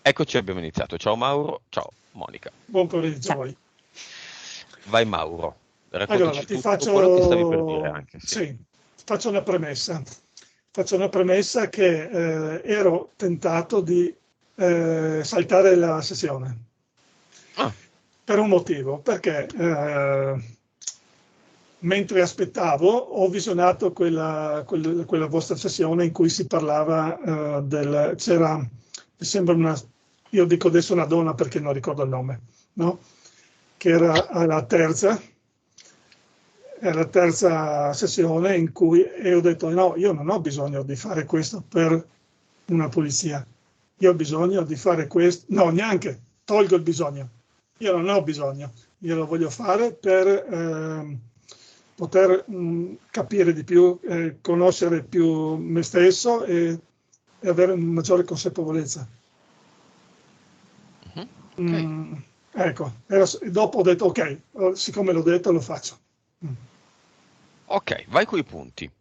Eccoci, abbiamo iniziato. Ciao Mauro, ciao Monica. Buon pomeriggio a Ciao. voi. Vai Mauro, Allora, raccontaci ti tutto quello che stavi per dire faccio, anche, sì. sì, faccio una premessa. Faccio una premessa che ero tentato di saltare la sessione Ah, per un motivo, perché mentre aspettavo ho visionato quella vostra sessione in cui si parlava c'era, mi sembra io dico adesso una donna perché non ricordo il nome, no? Che era alla terza sessione in cui e ho detto no, io non ho bisogno di fare questo per una pulizia, io ho bisogno di fare questo, no, neanche, tolgo il bisogno, io non ho bisogno, io lo voglio fare per poter capire di più, conoscere più me stesso e avere una maggiore consapevolezza. ok, Mm, ecco, dopo ho detto ok, siccome l'ho detto lo faccio. Mm. ok, vai coi punti.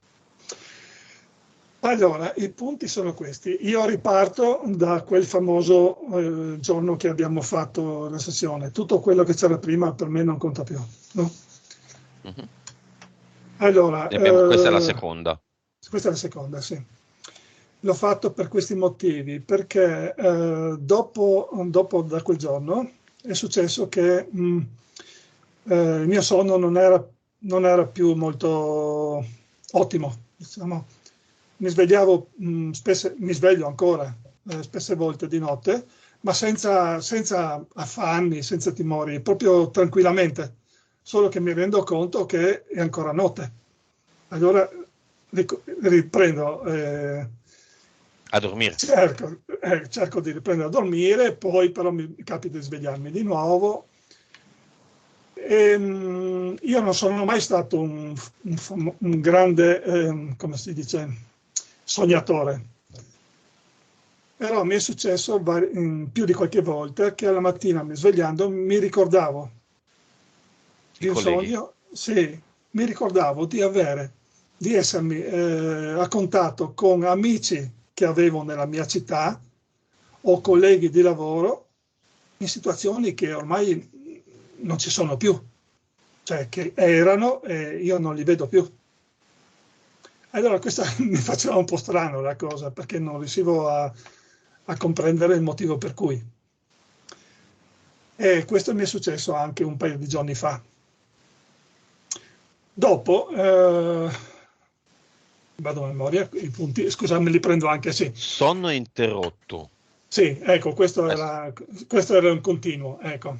Allora, i punti sono questi. Io riparto da quel famoso giorno che abbiamo fatto la sessione. Tutto quello che c'era prima per me non conta più, no? Mhm. Allora, Questa è la seconda. questa è la seconda, sì. L'ho fatto per questi motivi, perché dopo da quel giorno è successo che il mio sonno non era più molto ottimo, diciamo. Mi svegliavo, mi sveglio ancora spesse volte di notte, ma senza affanni, senza timori, proprio tranquillamente, solo che mi rendo conto che è ancora notte. Allora riprendo, A dormire. cerco di riprendere a dormire, poi però mi capita di svegliarmi di nuovo. Io non sono mai stato un grande, come si dice, sognatore, però mi è successo più di qualche volta che alla mattina mi svegliando mi ricordavo I di un colleghi. sogno, sì, mi ricordavo di essermi a contatto con amici che avevo nella mia città o colleghi di lavoro in situazioni che ormai non ci sono più, cioè che erano e io non li vedo più. Allora questa mi faceva un po' strano la cosa perché non riuscivo a comprendere il motivo per cui. E questo mi è successo anche un paio di giorni fa. Dopo, vado a memoria, i punti, scusa, me li prendo anche, sì. Sonno interrotto. Sì, ecco, questo Eh, era un continuo, ecco.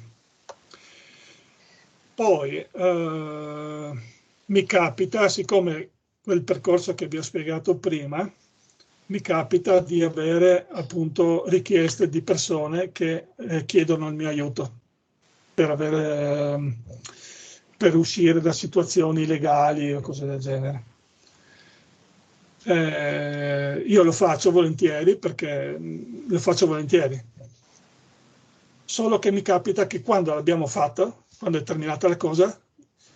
Poi mi capita, siccome quel percorso che vi ho spiegato prima, mi capita di avere appunto richieste di persone che chiedono il mio aiuto per per uscire da situazioni legali o cose del genere. Io lo faccio volentieri perché lo faccio volentieri. Solo che mi capita che quando l'abbiamo fatto, quando è terminata la cosa,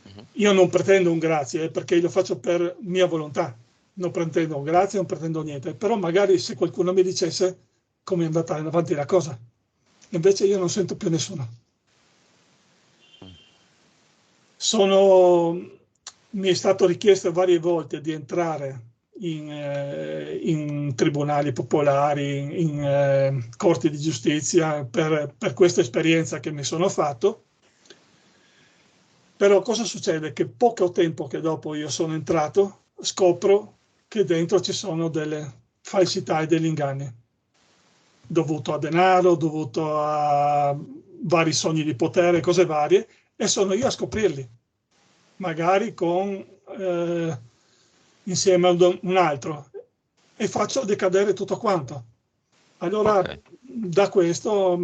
mhm. io non pretendo un grazie, perché lo faccio per mia volontà. Non pretendo un grazie, non pretendo niente. Però magari se qualcuno mi dicesse come è andata avanti la cosa. Invece io non sento più nessuno. Mi è stato richiesto varie volte di entrare in tribunali popolari, in corti di giustizia per questa esperienza che mi sono fatto. Però cosa succede? Che poco tempo che dopo io sono entrato, scopro che dentro ci sono delle falsità e degli inganni, dovuto a denaro, dovuto a vari sogni di potere, cose varie, e sono io a scoprirli, magari insieme a un altro, e faccio decadere tutto quanto. Allora, Ok. da questo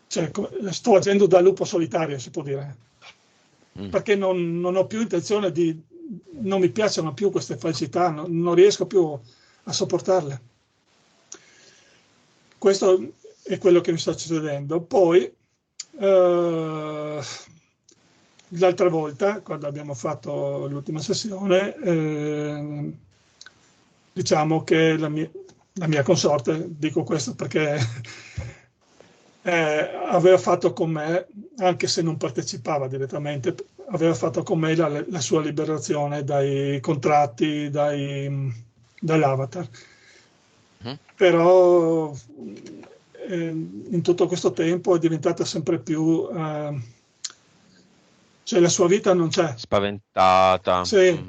cioè, sto agendo da lupo solitario, si può dire, Mm. perché non ho più intenzione non mi piacciono più queste falsità, non riesco più a sopportarle. Questo è quello che mi sta succedendo. Poi, l'altra volta, quando abbiamo fatto l'ultima sessione, diciamo che la mia consorte, dico questo perché aveva fatto con me, anche se non partecipava direttamente, aveva fatto con me la sua liberazione dai contratti, dall'avatar. Però in tutto questo tempo è diventata sempre più, cioè la sua vita non c'è. Spaventata, Sì,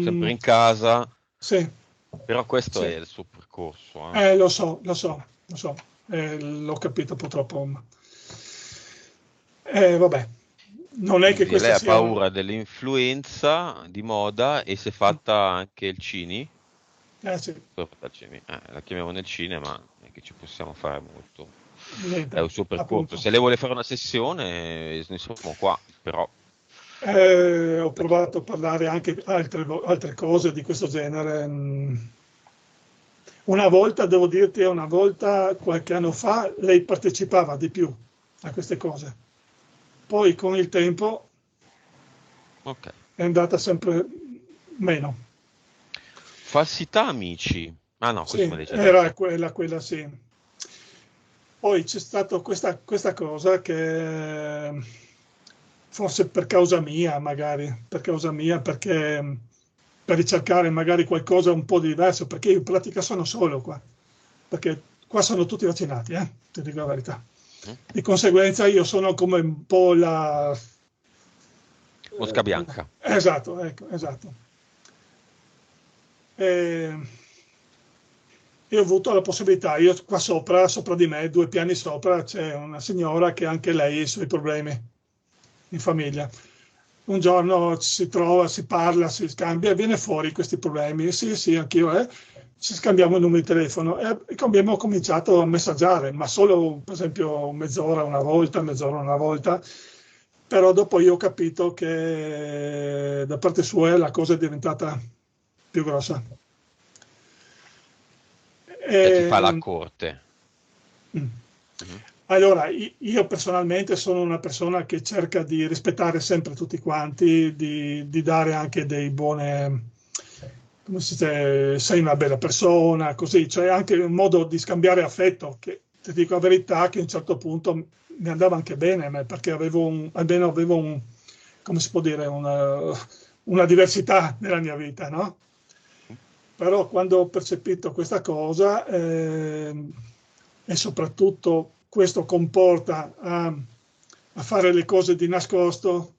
sempre in casa, sì, però questo è sì. il suo percorso. Lo so, l'ho capito purtroppo. Vabbè, non è che Quindi lei questa ha sia paura dell'influenza di moda e si è fatta anche il Cini. sì, La chiamiamo nel cinema, non è che ci possiamo fare molto. È niente, un suo percorso. appunto. Se lei vuole fare una sessione, noi siamo qua, però. Ho provato a parlare anche altre cose di questo genere. Una volta, devo dirti, una volta, qualche anno fa, lei partecipava di più a queste cose. Poi con il tempo Ok. è andata sempre meno. Falsità, amici. Ah no, questo me Sì, l'hai già era detto. quella sì. Poi c'è stata questa cosa che forse per causa mia, perché per ricercare magari qualcosa un po' di diverso, perché io in pratica sono solo qua, perché qua sono tutti vaccinati, ti dico la verità. Mm? Di conseguenza io sono come un po' Mosca bianca. esatto, ecco, esatto. E, e ho avuto la possibilità, io qua sopra di me, 2 piani sopra, c'è una signora che anche lei ha i suoi problemi in famiglia. Un giorno si trova, si parla, si scambia e viene fuori questi problemi. Sì, sì, anch'io, ci scambiamo il numero di telefono e abbiamo cominciato a messaggiare, ma solo per esempio mezz'ora una volta, però dopo io ho capito che da parte sua la cosa è diventata più grossa. Cioè ti fa la E, corte. mm. Mhm. Allora, io personalmente sono una persona che cerca di rispettare sempre tutti quanti, di dare anche dei buone, come si dice, sei una bella persona, così, cioè anche un modo di scambiare affetto, che ti dico la verità che a un certo punto mi andava anche bene a me, perché almeno avevo come si può dire, una diversità nella mia vita, no? Però quando ho percepito questa cosa e soprattutto questo comporta a fare le cose di nascosto,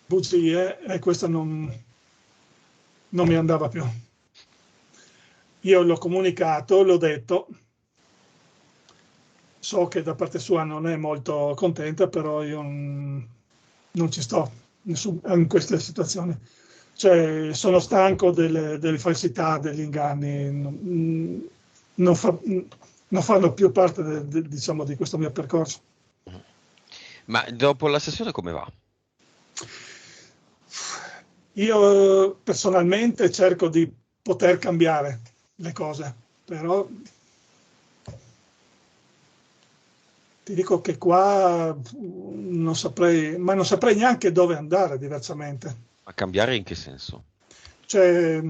bugie, e questo non mi andava più. Io l'ho comunicato, l'ho detto, so che da parte sua non è molto contenta, però io non ci sto in queste situazioni. Cioè, sono stanco delle falsità, degli inganni, non, fa- non fanno più parte diciamo, di questo mio percorso. Ma dopo la sessione come va? Io personalmente cerco di poter cambiare le cose, però ti dico che qua non saprei, ma non saprei neanche dove andare diversamente. A cambiare in che senso? Cioè,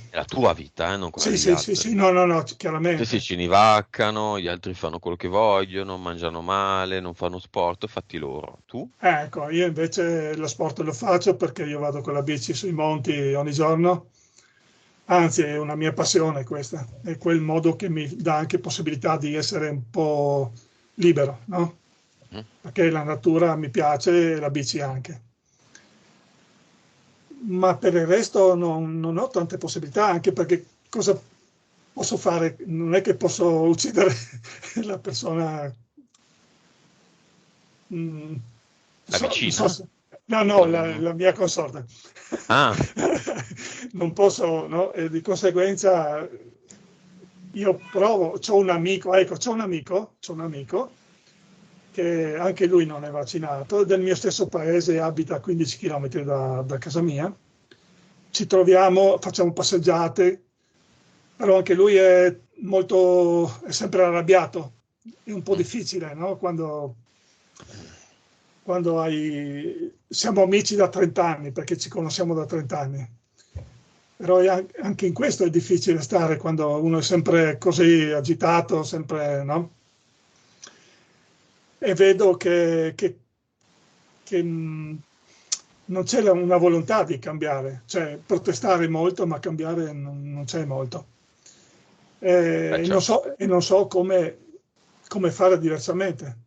È la tua vita, non quella sì, degli sì, sì, sì, altri. no, Te si chiaramente. cinivaccano, gli altri fanno quello che vogliono, mangiano male, non fanno sport, fatti loro. Tu? Ecco, io invece lo sport lo faccio perché io vado con la bici sui monti ogni giorno, anzi è una mia passione questa, è quel modo che mi dà anche possibilità di essere un po' libero, no? Mm? Perché la natura mi piace e la bici anche. Ma per il resto non ho tante possibilità, anche perché cosa posso fare? Non è che posso uccidere la persona. mm, La non so vicina? no, Non- la mia consorte. Ah, Non posso, no? E di conseguenza io provo, ecco, c'ho un amico che anche lui non è vaccinato, è del mio stesso paese, abita a 15 km da casa mia. Ci troviamo, facciamo passeggiate, però anche lui è sempre arrabbiato, è un po' mm, difficile, no? Siamo amici da 30 anni, perché ci conosciamo da 30 anni. Però anche in questo è difficile stare quando uno è sempre così agitato, sempre, no? E vedo che non c'è una volontà di cambiare, cioè protestare molto, ma cambiare non c'è molto. Certo. E non so come fare diversamente.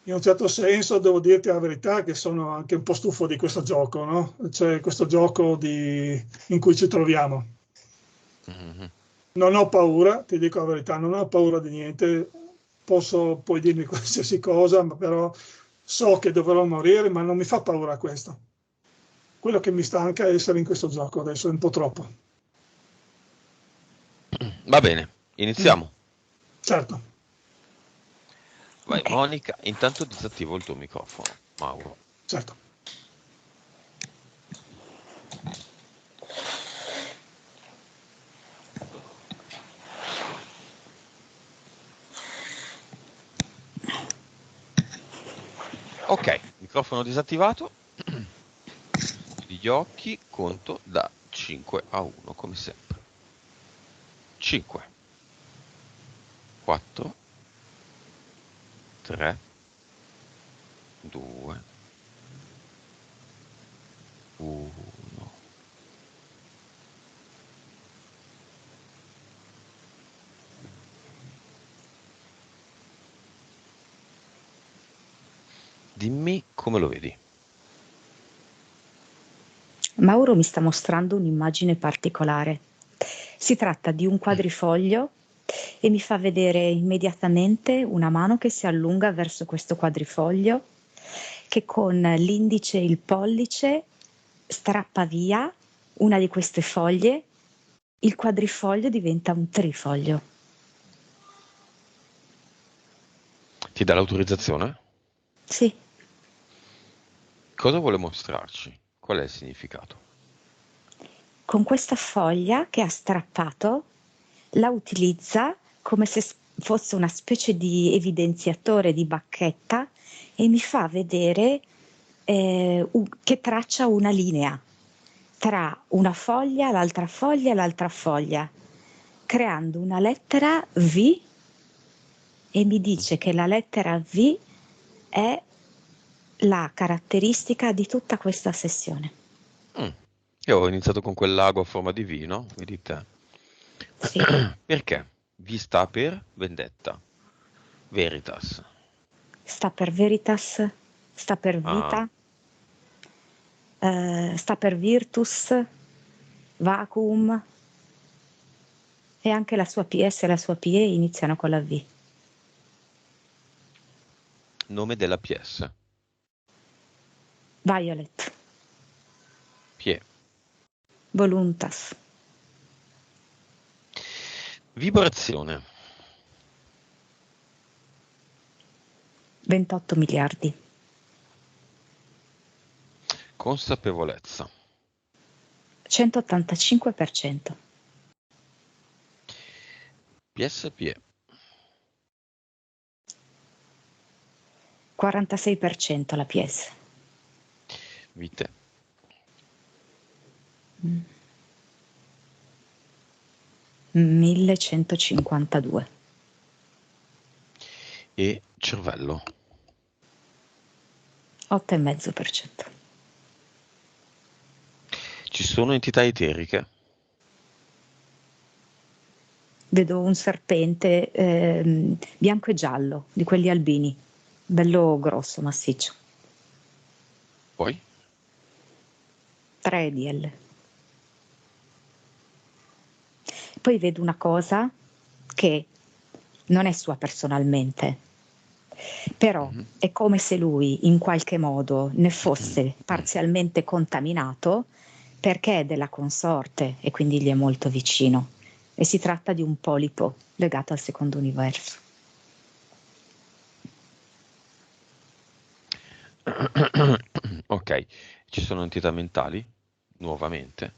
In un certo senso devo dirti la verità che sono anche un po' stufo di questo gioco, no? Cioè questo gioco in cui ci troviamo. Mhm. Non ho paura, ti dico la verità, non ho paura di niente, puoi dirmi qualsiasi cosa, ma però so che dovrò morire, ma non mi fa paura questo. Quello che mi stanca è essere in questo gioco adesso, è un po' troppo. Va bene, Mm, iniziamo. certo, Vai, Monica, intanto disattivo il tuo microfono, Mauro. certo. Ok, microfono disattivato. Chiudi gli occhi, conto da 5 a 1, come sempre. 5, 4, 3, 2, 1. Dimmi come lo vedi. Mauro mi sta mostrando un'immagine particolare. Si tratta di un quadrifoglio e mi fa vedere immediatamente una mano che si allunga verso questo quadrifoglio, che con l'indice e il pollice strappa via una di queste foglie, il quadrifoglio diventa un trifoglio. Ti dà l'autorizzazione? Sì, Cosa vuole mostrarci? Qual è il significato? con questa foglia che ha strappato la utilizza come se fosse una specie di evidenziatore di bacchetta e mi fa vedere che traccia una linea tra una foglia, l'altra foglia e l'altra foglia, creando una lettera V e mi dice che la lettera V è la caratteristica di tutta questa sessione. Mm. Io ho iniziato con quel lago a forma di vino, vedi te. Sì, Perché? Vi sta per vendetta. Veritas. sta per Veritas, sta per Ah, Vita, sta per Virtus, Vacuum e anche la sua PS e la sua PE iniziano con la V. nome della PS. Violet, Pie. Voluntas, Vibrazione. 28 miliardi, Consapevolezza. 185%, PSPE. 46% la PS. Vite. 1152. E cervello. 8,5%. Ci sono entità eteriche. Vedo un serpente bianco e giallo, di quelli albini, bello grosso, massiccio. Poi? 3 DL. Poi vedo una cosa che non è sua personalmente, però Mhm. è come se lui in qualche modo ne fosse parzialmente contaminato perché è della consorte e quindi gli è molto vicino. E si tratta di un polipo legato al secondo universo. Ok, ci sono entità mentali, nuovamente.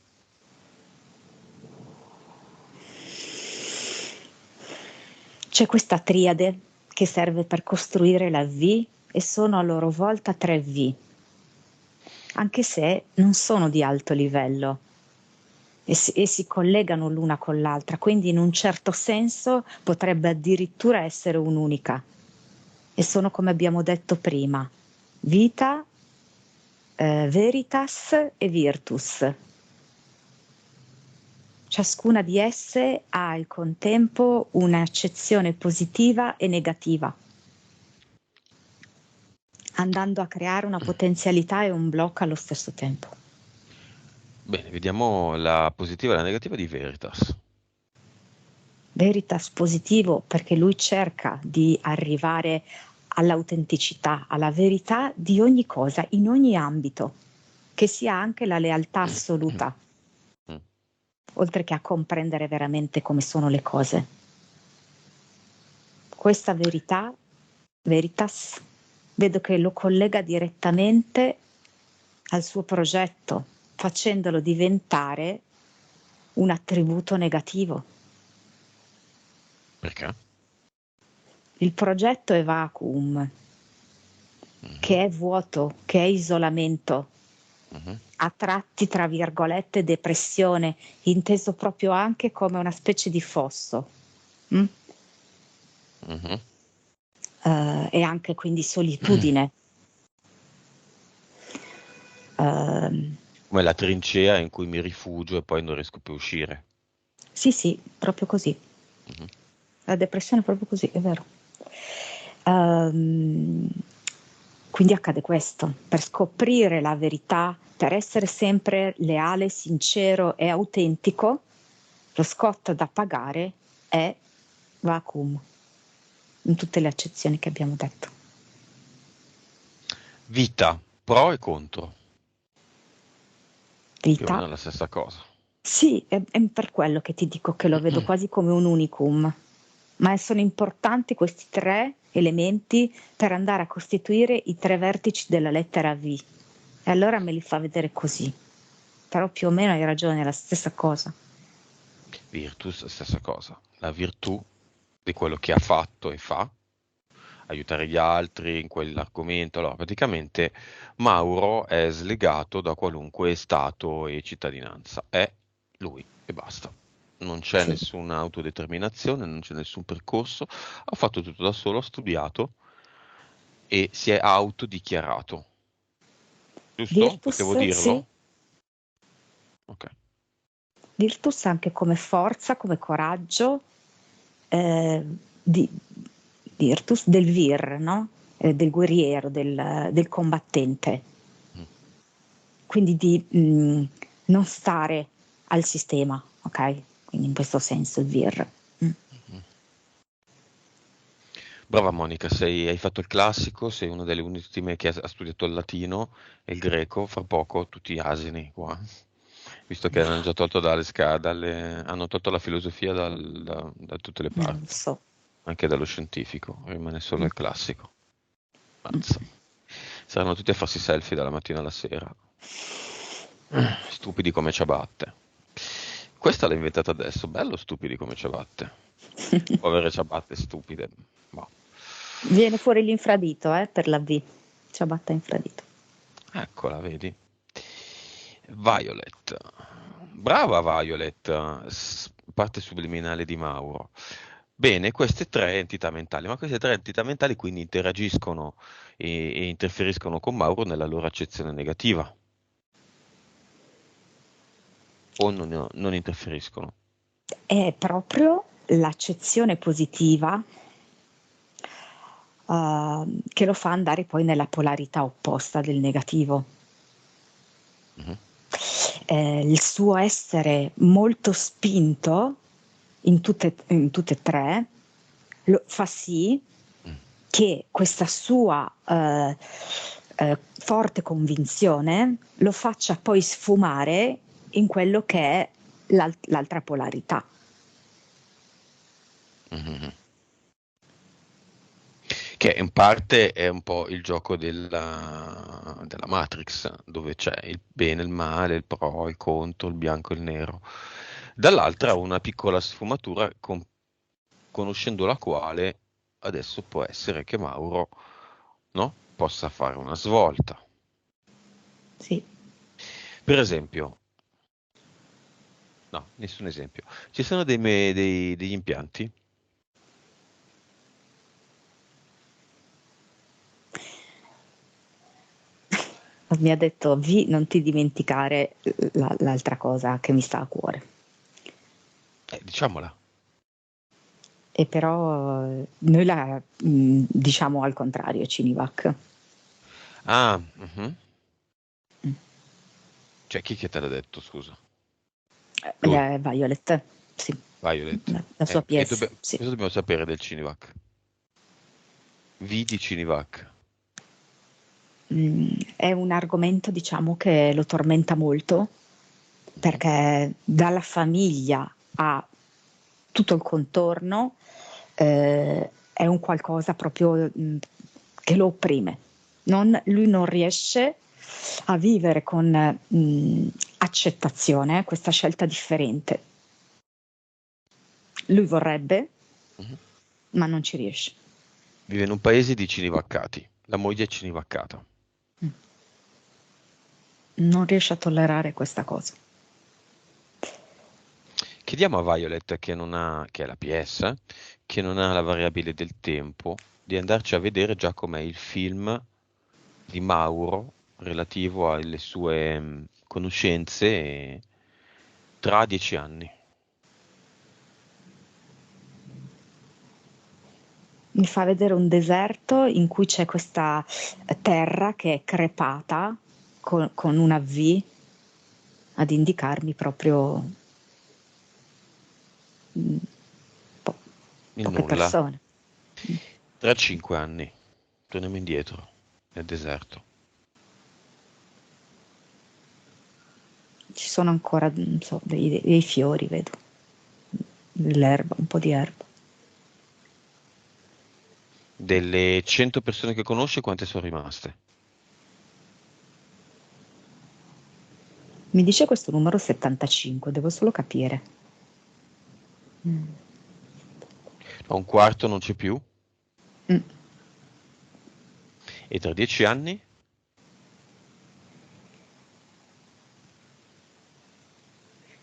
C'è questa triade che serve per costruire la V e sono a loro volta 3 V, anche se non sono di alto livello. e si collegano l'una con l'altra, quindi in un certo senso potrebbe addirittura essere un'unica. E sono, come abbiamo detto prima, vita, veritas e virtus. Ciascuna di esse ha al contempo un'accezione positiva e negativa, andando a creare una potenzialità e un blocco allo stesso tempo. Bene, vediamo la positiva e la negativa di Veritas. Veritas positivo perché lui cerca di arrivare all'autenticità, alla verità di ogni cosa, in ogni ambito, che sia anche la lealtà assoluta, oltre che a comprendere veramente come sono le cose. Questa verità, Veritas, vedo che lo collega direttamente al suo progetto, facendolo diventare un attributo negativo. Perché? Il progetto è vacuum, che è vuoto, che è isolamento, a tratti, tra virgolette, depressione, inteso proprio anche come una specie di fosso. E anche quindi solitudine. Come la trincea in cui mi rifugio e poi non riesco più a uscire. Sì, proprio così. La depressione è proprio così, è vero. Quindi accade questo, per scoprire la verità, per essere sempre leale, sincero e autentico, lo scotto da pagare è vacuum, in tutte le accezioni che abbiamo detto. Vita, pro e contro. Più o Vita. meno la stessa cosa. Sì, è per quello che ti dico che lo vedo quasi come un unicum, ma sono importanti questi tre elementi per andare a costituire i tre vertici della lettera V. E allora me li fa vedere così. Però più o meno hai ragione, è la stessa cosa. Virtus, stessa cosa. La virtù di quello che ha fatto e fa, aiutare gli altri in quell'argomento. Allora, praticamente Mauro è slegato da qualunque stato e cittadinanza. È lui e basta. Non c'è nessuna autodeterminazione, non c'è nessun percorso. Ha fatto tutto da solo, ha studiato e si è autodichiarato. Giusto? Virtus, Potevo dirlo? sì. Ok. Virtus anche come forza, come coraggio, virtus del vir, no? Del guerriero, del combattente. Quindi di non stare al sistema, ok? Quindi in questo senso il vir. Brava Monica, hai fatto il classico, sei una delle ultime che ha studiato il latino e il greco, fra poco tutti asini qua, visto che hanno già tolto hanno tolto la filosofia da tutte le Non lo parti, so. anche dallo scientifico, rimane solo il classico. Mazza. Saranno tutti a farsi selfie dalla mattina alla sera. Stupidi come ciabatte. Questa l'ha inventata adesso, bello stupidi come ciabatte. Povere ciabatte stupide. Boh. Viene fuori l'infradito, per la V. Ciabatta infradito. Eccola, vedi. Violet. Brava Violet, parte subliminale di Mauro. Bene, queste tre entità mentali, ma queste tre entità mentali quindi interagiscono e interferiscono con Mauro nella loro accezione negativa. O non interferiscono? È proprio l'accezione positiva che lo fa andare poi nella polarità opposta del negativo. Il suo essere molto spinto in tutte e tre fa sì che questa sua forte convinzione lo faccia poi sfumare in quello che è l'altra polarità. Che in parte è un po' il gioco della Matrix, dove c'è il bene, il male, il pro, il contro, il bianco e il nero. Dall'altra una piccola sfumatura conoscendo la quale adesso può essere che Mauro, no, possa fare una svolta. Sì. Per esempio, No, nessun esempio. Ci sono degli impianti? Mi ha detto V, non ti dimenticare l'altra cosa che mi sta a cuore. Diciamola. E però noi la diciamo al contrario, Cinivac. Ah, mhm. Mm. Cioè, chi che te l'ha detto, scusa? Lui, Violet, sì, Violet. la sua E PS, sì. cosa dobbiamo sapere del Cinivac? V di Cinivac. È un argomento, diciamo, che lo tormenta molto Mhm. perché dalla famiglia a tutto il contorno è un qualcosa proprio che lo opprime. Lui non riesce a vivere con accettazione questa scelta differente. Lui vorrebbe, Mhm. ma non ci riesce. Vive in un paese di cinivaccati. La moglie è cinivaccata. Non riesce a tollerare questa cosa. Chiediamo a Violet, che è la PS, che non ha la variabile del tempo, di andarci a vedere già com'è il film di Mauro relativo alle sue conoscenze tra 10 anni. Mi fa vedere un deserto in cui c'è questa terra che è crepata con una V ad indicarmi proprio mm, po- Il poche nulla. persone. Tra 5 anni torniamo indietro nel deserto. Ci sono ancora, non so, dei fiori, vedo, dell'erba, un po' di erba. Delle 100 persone che conosce, quante sono rimaste? Mi dice questo numero 75, devo solo capire. Mm. No, un quarto non c'è più? Mm. E tra 10 anni?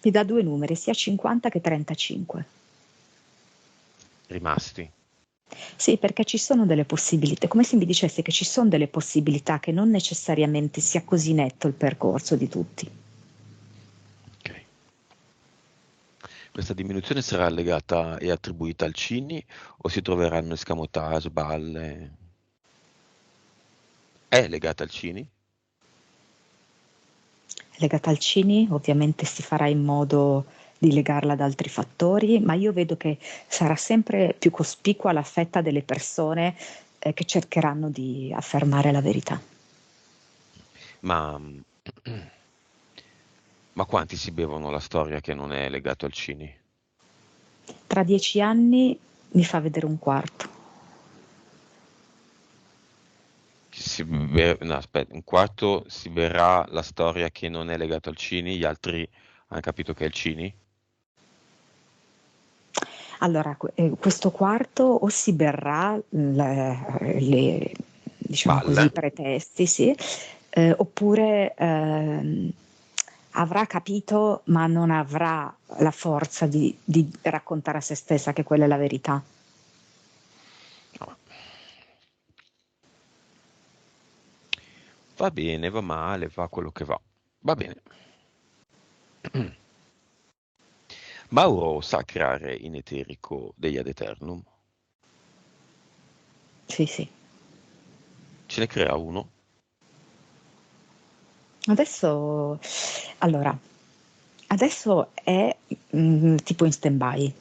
Mi dà due numeri, sia 50 che 35. Rimasti. Sì, perché ci sono delle possibilità, come se mi dicesse che ci sono delle possibilità che non necessariamente sia così netto il percorso di tutti. Ok. Questa diminuzione sarà legata e attribuita al Cini o si troveranno escamotage, balle? È legata al Cini? Legata al Cini, ovviamente si farà in modo di legarla ad altri fattori, ma io vedo che sarà sempre più cospicua la fetta delle persone che cercheranno di affermare la verità. Ma, ma quanti si bevono la storia che non è legato al Cini? Tra 10 anni mi fa vedere un quarto. No, aspetta, un quarto si berrà la storia che non è legata al Cini, gli altri hanno capito che è il Cini? Allora, questo quarto o si berrà diciamo così, Balle? i pretesti, sì, oppure avrà capito ma non avrà la forza di raccontare a se stessa che quella è la verità. No. Va bene, va male, va quello che va. Va bene. Mauro sa creare in eterico degli ad eternum. Sì, sì. Ce ne crea uno. Adesso, allora, adesso è tipo in stand-by.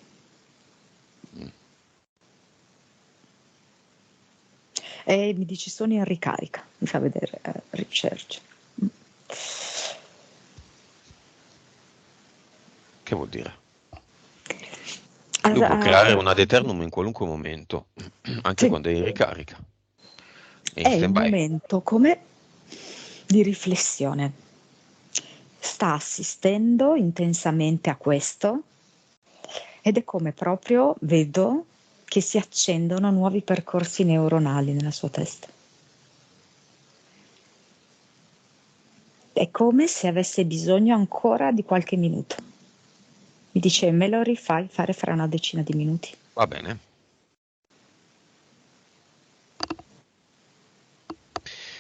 Mm. E mi dici sono in ricarica, mi fa vedere research. Che vuol dire? Lui può Allora, creare un ad eternum in qualunque momento, anche sì, quando è in ricarica. È è in il stand-by. momento come di riflessione. Sta assistendo intensamente a questo ed è come proprio vedo che si accendono nuovi percorsi neuronali nella sua testa. È come se avesse bisogno ancora di qualche minuto. Mi dice, me lo rifai fare fra una decina di minuti. Va bene.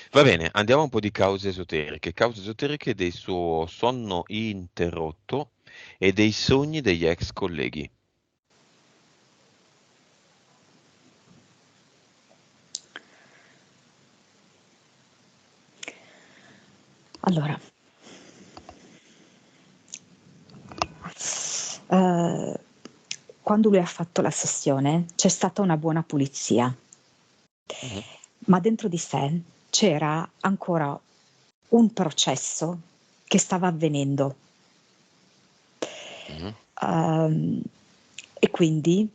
Va bene, andiamo a un po' di cause esoteriche del suo sonno interrotto e dei sogni degli ex colleghi. Allora, quando lui ha fatto la sessione c'è stata una buona pulizia, Mhm. ma dentro di sé c'era ancora un processo che stava avvenendo. Mhm. E quindi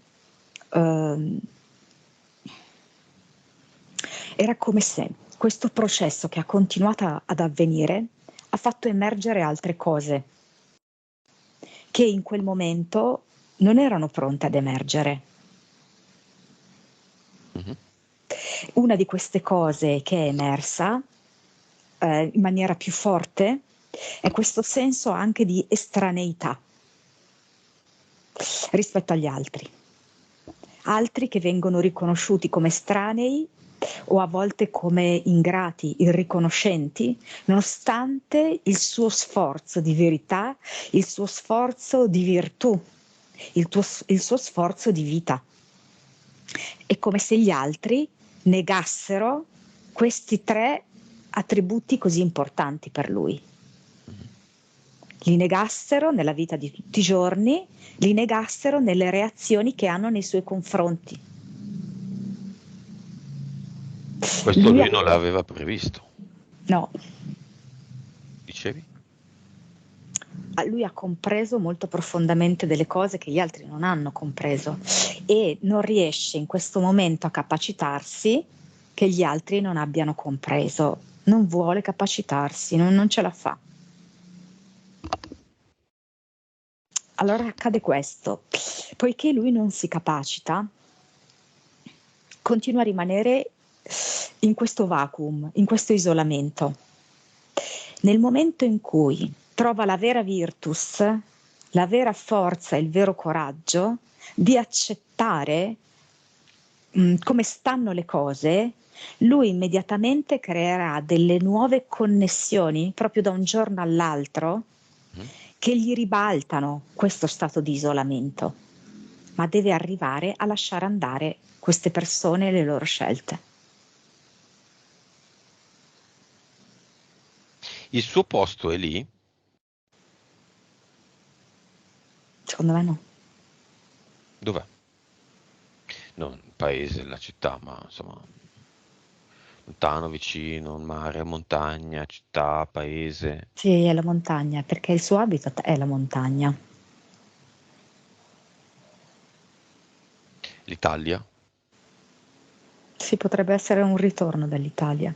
era come se questo processo che ha continuato ad avvenire ha fatto emergere altre cose che in quel momento non erano pronte ad emergere. Mhm. Una di queste cose che è emersa in maniera più forte è questo senso anche di estraneità rispetto agli altri. Altri che vengono riconosciuti come estranei o a volte come ingrati, irriconoscenti, nonostante il suo sforzo di verità, il suo sforzo di virtù, il suo sforzo di vita. È come se gli altri negassero questi tre attributi così importanti per lui. Li negassero nella vita di tutti i giorni, li negassero nelle reazioni che hanno nei suoi confronti. Questo lui non l'aveva previsto, No, dicevi? lui ha compreso molto profondamente delle cose che gli altri non hanno compreso e non riesce in questo momento a capacitarsi che gli altri non abbiano compreso. Non vuole capacitarsi, non ce la fa. Allora accade questo, poiché lui non si capacita, continua a rimanere in questo vacuum, in questo isolamento. Nel momento in cui trova la vera virtus, la vera forza, il vero coraggio di accettare come stanno le cose, lui immediatamente creerà delle nuove connessioni proprio da un giorno all'altro Mhm. che gli ribaltano questo stato di isolamento, ma deve arrivare a lasciare andare queste persone e le loro scelte. Il suo posto è lì? Secondo me no. Dov'è? Non il paese, la città, ma insomma, lontano, vicino, mare, montagna, città, paese. Sì, è la montagna, perché il suo habitat è la montagna. L'Italia? Sì, potrebbe essere un ritorno dall'Italia,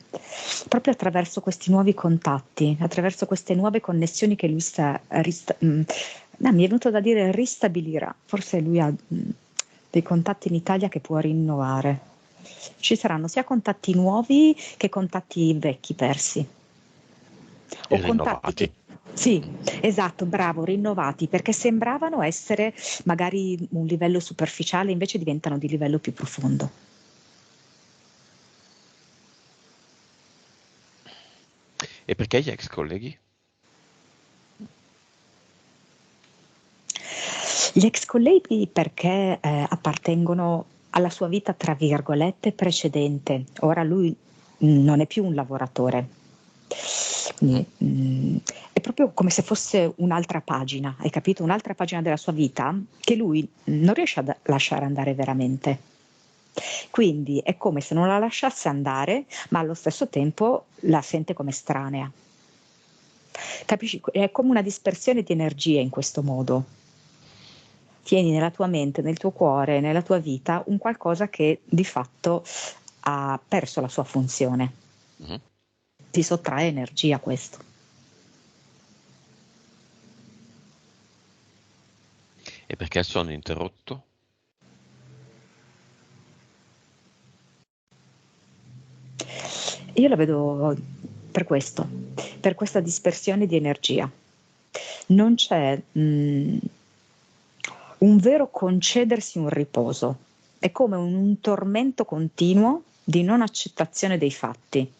proprio attraverso questi nuovi contatti, attraverso queste nuove connessioni che lui mi è venuto da dire ristabilirà. Forse lui ha dei contatti in Italia che può rinnovare. Ci saranno sia contatti nuovi che contatti vecchi persi. E O contatti che rinnovati. sì, esatto, bravo, rinnovati, perché sembravano essere magari un livello superficiale, invece diventano di livello più profondo. E perché gli ex colleghi? Gli ex colleghi perché appartengono alla sua vita, tra virgolette, precedente. Ora lui non è più un lavoratore. Mhm. Quindi, è proprio come se fosse un'altra pagina, hai capito? Un'altra pagina della sua vita che lui non riesce a lasciare andare veramente. Quindi è come se non la lasciasse andare, ma allo stesso tempo la sente come estranea. Capisci? È come una dispersione di energie in questo modo. Tieni nella tua mente, nel tuo cuore, nella tua vita un qualcosa che di fatto ha perso la sua funzione. Mhm. Ti sottrae energia questo. E perché sono interrotto? Io la vedo per questo, per questa dispersione di energia. Non c'è un vero concedersi un riposo, è come un tormento continuo di non accettazione dei fatti.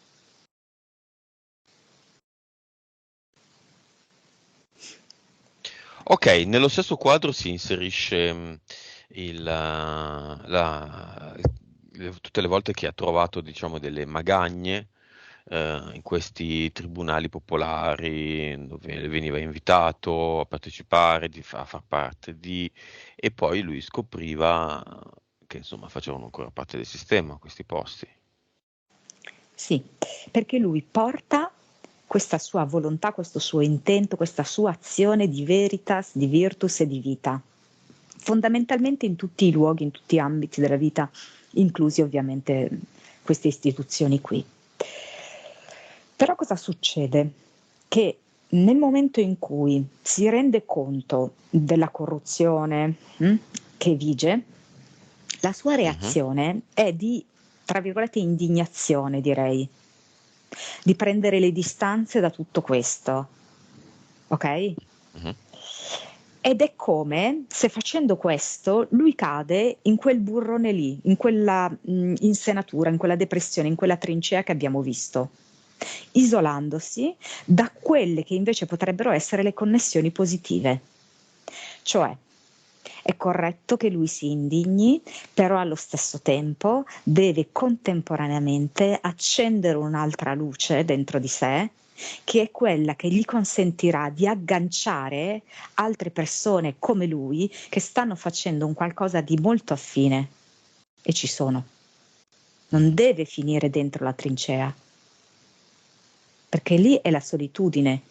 Ok, nello stesso quadro si inserisce tutte le volte che ha trovato, diciamo, delle magagne in questi tribunali popolari dove veniva invitato a partecipare, a far parte di, e poi lui scopriva che insomma facevano ancora parte del sistema questi posti. Sì, perché lui porta questa sua volontà, questo suo intento, questa sua azione di veritas, di virtus e di vita, fondamentalmente in tutti i luoghi, in tutti gli ambiti della vita, inclusi ovviamente queste istituzioni qui. Però cosa succede? Che nel momento in cui si rende conto della corruzione che vige, la sua reazione è di, tra virgolette, indignazione, direi, di prendere le distanze da tutto questo, ok? Ed è come se facendo questo lui cade in quel burrone lì, in quella insenatura, in quella depressione, in quella trincea che abbiamo visto, isolandosi da quelle che invece potrebbero essere le connessioni positive. Cioè, è corretto che lui si indigni, però allo stesso tempo deve contemporaneamente accendere un'altra luce dentro di sé, che è quella che gli consentirà di agganciare altre persone come lui che stanno facendo un qualcosa di molto affine, e ci sono. Non deve finire dentro la trincea, perché lì è la solitudine.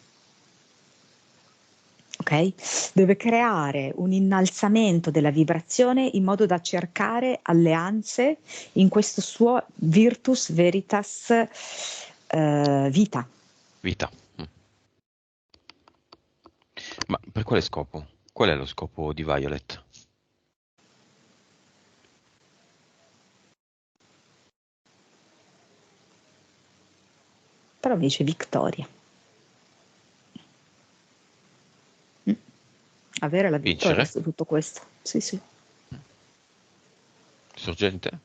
Ok? Deve creare un innalzamento della vibrazione in modo da cercare alleanze in questo suo virtus veritas vita. Vita. Ma per quale scopo? Qual è lo scopo di Violet? Però mi dice Victoria. Avere la vittoria Vincere? su tutto questo. Sì, sì. Sorgente?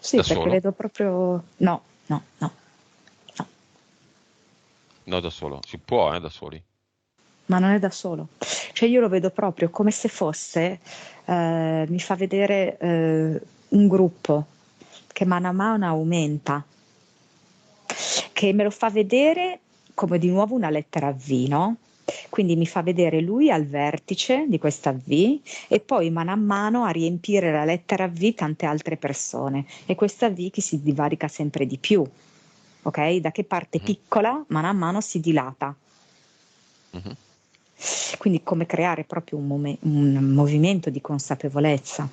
Sì, Da perché solo? vedo proprio... No. No, da solo. Si può, da soli. Ma non è da solo. Cioè io lo vedo proprio come se fosse, mi fa vedere un gruppo che mano a mano aumenta, che me lo fa vedere come di nuovo una lettera V, no? Quindi mi fa vedere lui al vertice di questa V e poi mano a mano a riempire la lettera V tante altre persone e questa V che si divarica sempre di più, ok? Da che parte piccola mano a mano si dilata. Quindi come creare proprio un movimento di consapevolezza.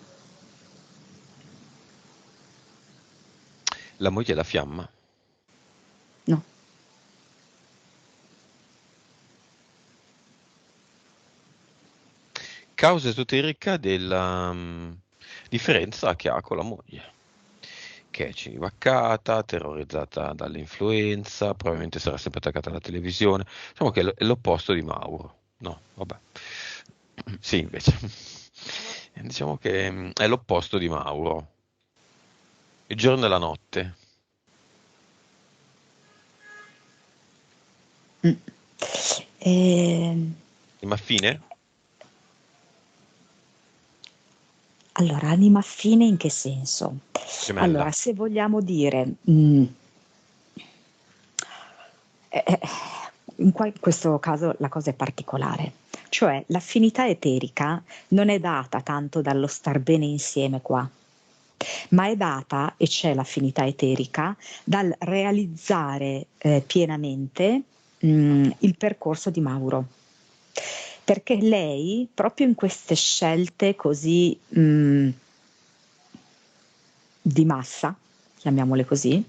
La moglie è la fiamma. No. Causa esoterica della differenza che ha con la moglie, che è cinivaccata, terrorizzata dall'influenza, probabilmente sarà sempre attaccata alla televisione. Diciamo che è l'opposto di Mauro. No, vabbè. Sì, invece. Diciamo che è l'opposto di Mauro. Il giorno e la notte. Ma fine? Allora, anima affine in che senso? Gemella. Allora, se vogliamo dire, in questo caso la cosa è particolare, cioè l'affinità eterica non è data tanto dallo star bene insieme qua, ma è data, e c'è l'affinità eterica, dal realizzare pienamente il percorso di Mauro. Perché lei, proprio in queste scelte così di massa, chiamiamole così,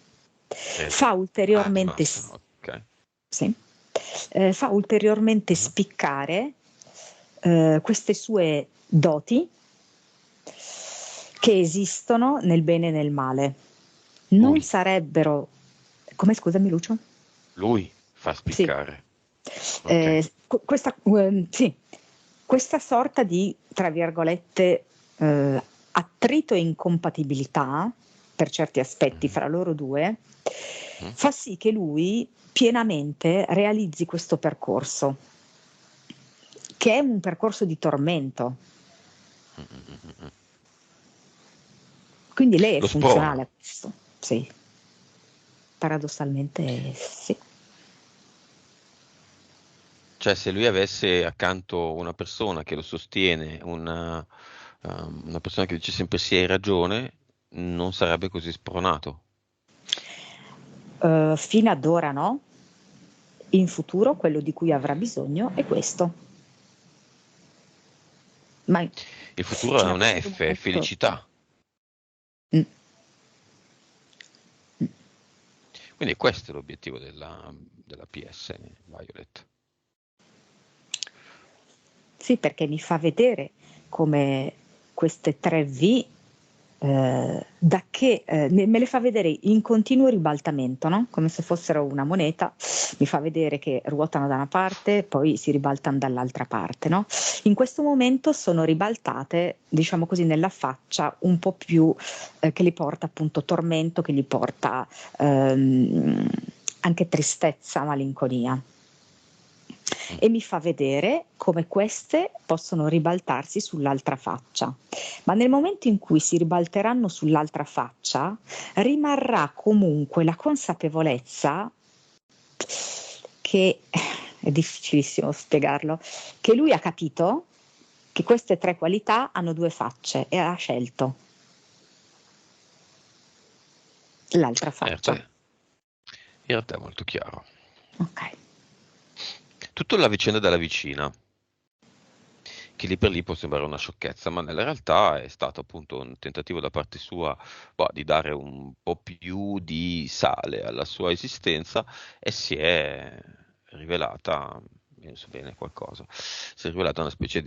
fa Di ulteriormente, massa, ok. sì, fa ulteriormente spiccare queste sue doti che esistono nel bene e nel male. Non Lui. sarebbero... Come scusami Lucio? Lui fa Sì. spiccare. Ok. sì, questa sorta di, tra virgolette, attrito e incompatibilità per certi aspetti fra loro due fa sì che lui pienamente realizzi questo percorso, che è un percorso di tormento. Quindi lei è Lo funzionale sprona. a questo, sì. Paradossalmente sì. Cioè, se lui avesse accanto una persona che lo sostiene, una persona che dice sempre sì, hai ragione, non sarebbe così spronato. Fino ad ora no, in futuro quello di cui avrà bisogno è questo. Ma Il futuro è fino a un questo F, è momento... felicità. Mm, mm. Quindi questo è l'obiettivo della PS Violet. Sì, perché mi fa vedere come queste 3V da che me le fa vedere in continuo ribaltamento, no? Come se fossero una moneta, mi fa vedere che ruotano da una parte, poi si ribaltano dall'altra parte, no? In questo momento sono ribaltate, diciamo così, nella faccia un po' più che li porta appunto tormento, che gli porta anche tristezza, malinconia. E mi fa vedere come queste possono ribaltarsi sull'altra faccia. Ma nel momento in cui si ribalteranno sull'altra faccia, rimarrà comunque la consapevolezza che è difficilissimo spiegarlo, che lui ha capito che queste 3 qualità hanno 2 facce e ha scelto l'altra faccia. In realtà è molto chiaro. Ok. Tutta la vicenda della vicina, che lì per lì può sembrare una sciocchezza, ma nella realtà è stato appunto un tentativo da parte sua, di dare un po' più di sale alla sua esistenza e si è rivelata, io non so bene qualcosa, si è rivelata una specie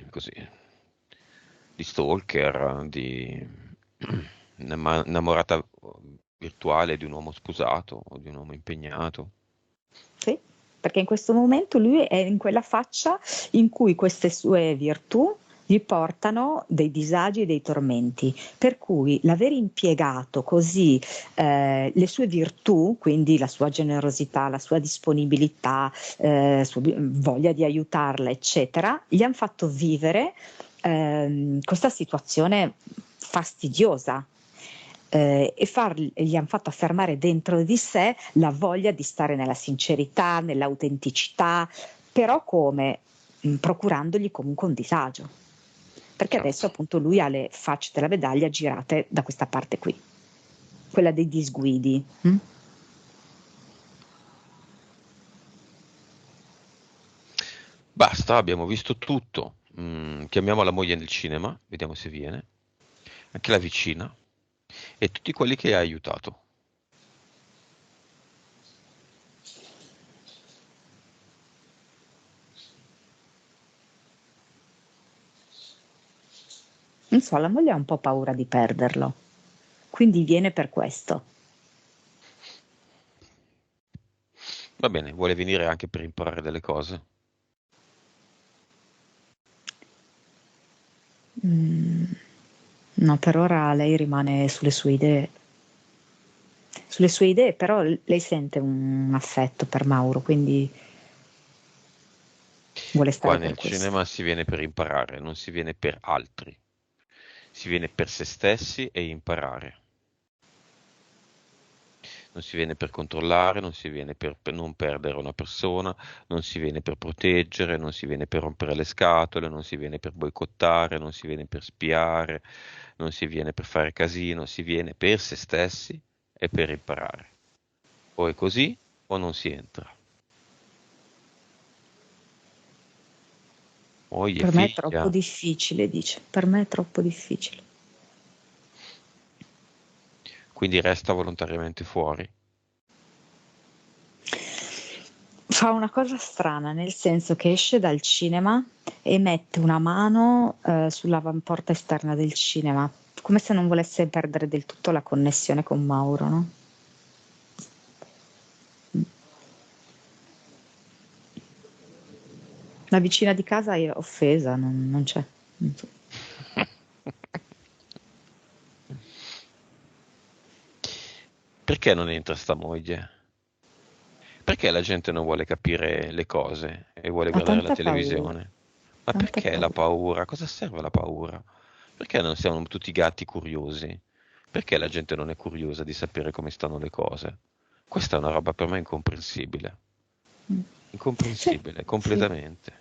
così, di stalker, di innamorata virtuale di un uomo sposato o di un uomo impegnato. Sì, perché in questo momento lui è in quella faccia in cui queste sue virtù gli portano dei disagi e dei tormenti, per cui l'aver impiegato così le sue virtù, quindi la sua generosità, la sua disponibilità, sua voglia di aiutarla, eccetera, gli hanno fatto vivere questa situazione fastidiosa. E gli hanno fatto affermare dentro di sé la voglia di stare nella sincerità, nell'autenticità, però come? Procurandogli comunque un disagio. Perché adesso Certo. appunto lui ha le facce della medaglia girate da questa parte qui, quella dei disguidi. Basta, abbiamo visto tutto. Chiamiamo la moglie nel cinema, vediamo se viene, anche la vicina e tutti quelli che ha aiutato. Non so, la moglie ha un po' paura di perderlo, quindi viene per questo. Va bene, vuole venire anche per imparare delle cose. No, per ora lei rimane sulle sue idee. Sulle sue idee, però lei sente un affetto per Mauro, quindi vuole Qua stare per nel questo. cinema si viene per imparare, non si viene per altri. Si viene per se stessi e imparare. Non si viene per controllare, non si viene per non perdere una persona, non si viene per proteggere, non si viene per rompere le scatole, non si viene per boicottare, non si viene per spiare, non si viene per fare casino, si viene per se stessi e per imparare. O è così o non si entra. Moglie, Per me è troppo figlia. difficile, dice. Per me è troppo difficile. Quindi resta volontariamente fuori. Fa una cosa strana, nel senso che esce dal cinema e mette una mano sull'avamporta esterna del cinema, come se non volesse perdere del tutto la connessione con Mauro, no? La vicina di casa è offesa, non c'è. Non so. Perché non entra sta moglie? Perché la gente non vuole capire le cose e vuole Ha guardare la tanta paura, televisione? Ma tanta perché la paura. paura? Cosa serve la paura? Perché non siamo tutti gatti curiosi? Perché la gente non è curiosa di sapere come stanno le cose? Questa è una roba per me incomprensibile. Mm. Cioè, Incomprensibile, sì. completamente.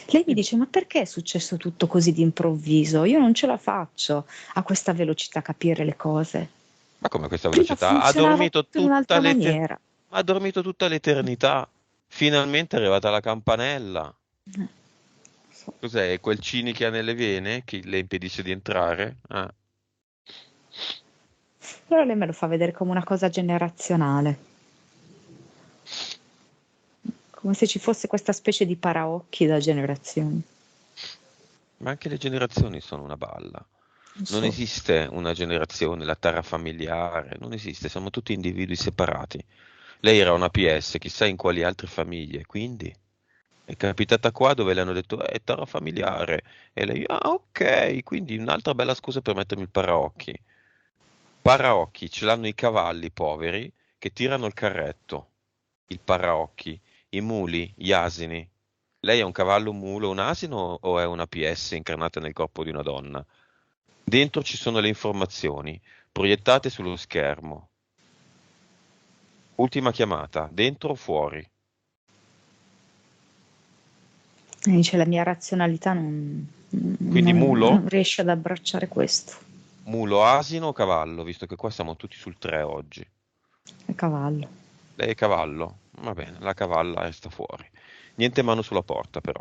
Lei mi Io- dice: ma perché è successo tutto così d'improvviso? Io non ce la faccio a questa velocità a capire le cose. Ma come questa Prima velocità? funzionava tutto in un'altra maniera. Ha dormito tutta l'eternità. Finalmente è arrivata la campanella. Non so. Cos'è? Quel cini che ha nelle vene che le impedisce di entrare? Ah. Però lei me lo fa vedere come una cosa generazionale, come se ci fosse questa specie di paraocchi da generazioni. Ma anche le generazioni sono una balla. Non Non so. esiste una generazione, la terra familiare, non esiste, siamo tutti individui separati. Lei era una PS, chissà in quali altre famiglie, quindi è capitata qua dove le hanno detto è terra familiare e lei, ah ok, quindi un'altra bella scusa per mettermi il paraocchi. Paraocchi, ce l'hanno i cavalli poveri che tirano il carretto, il paraocchi, i muli, gli asini. Lei è un cavallo, un mulo, un asino o è una PS incarnata nel corpo di una donna? Dentro ci sono le informazioni, proiettate sullo schermo. Ultima chiamata, dentro o fuori? E dice: la mia razionalità Quindi non riesce ad abbracciare questo. mulo, asino o cavallo, visto che qua siamo tutti sul 3 oggi. È cavallo. Lei è cavallo? Va bene, la cavalla resta fuori. Niente mano sulla porta, però.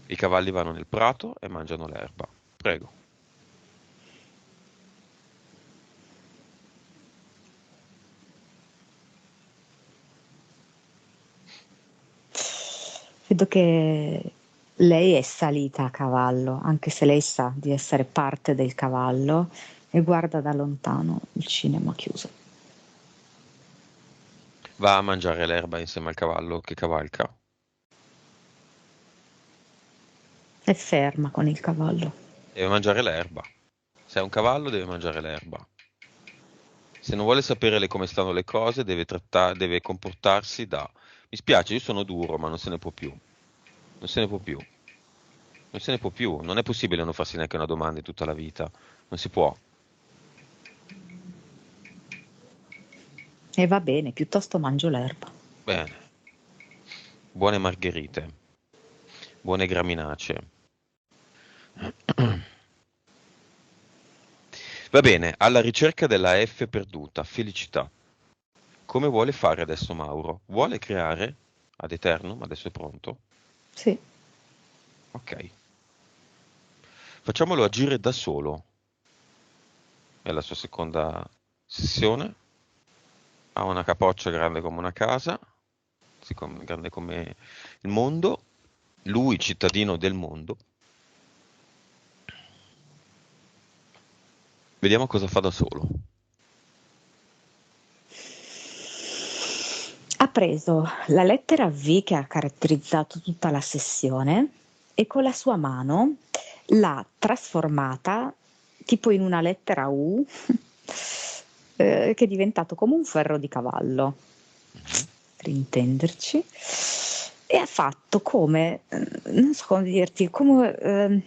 I cavalli vanno nel prato e mangiano l'erba. Prego. Vedo che lei è salita a cavallo, anche se lei sa di essere parte del cavallo, e guarda da lontano il cinema chiuso. Va a mangiare l'erba insieme al cavallo che cavalca. È ferma con il cavallo. Deve mangiare l'erba. Se è un cavallo deve mangiare l'erba. Se non vuole sapere come stanno le cose, deve comportarsi da... Mi spiace, io sono duro, ma non se ne può più. Non se ne può più. Non se ne può più. Non è possibile non farsi neanche una domanda in tutta la vita. Non si può. E va bene, piuttosto mangio l'erba. Bene. Buone margherite. Buone graminacee. Va bene, alla ricerca della F perduta. Felicità. Come vuole fare adesso Mauro? Vuole creare ad eternum? Adesso è pronto? Sì. Ok. Facciamolo agire da solo. È la sua seconda sessione. Ha una capoccia grande come una casa, grande come il mondo. Lui, cittadino del mondo. Vediamo cosa fa da solo. Ha preso la lettera V che ha caratterizzato tutta la sessione e con la sua mano l'ha trasformata tipo in una lettera U che è diventato come un ferro di cavallo, Mhm. per intenderci, e ha fatto come, non so come dirti, come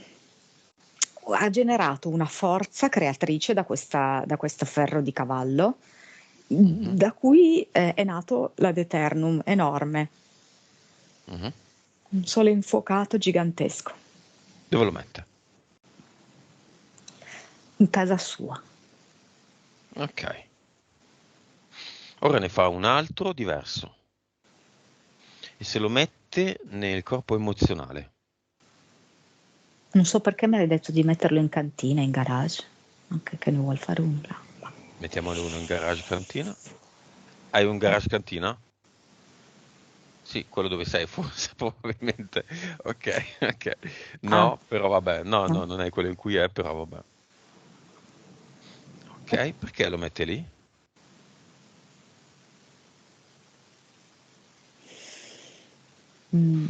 ha generato una forza creatrice da questo ferro di cavallo, Mhm. da cui è nato l'ad eternum enorme, Mhm. un sole infuocato gigantesco, Dove lo mette? in casa sua. Ok. Ora ne fa un altro diverso e se lo mette nel corpo emozionale. Non so perché me l'hai detto di metterlo in cantina, in garage, anche che ne vuol fare un là. Mettiamone uno in garage cantina. Hai un garage cantina? Sì, quello dove sei forse, probabilmente. Ok, ok. Ah, No, però vabbè. No, no. no, non è quello in cui è, però vabbè. Ok, perché lo mette lì? Mm.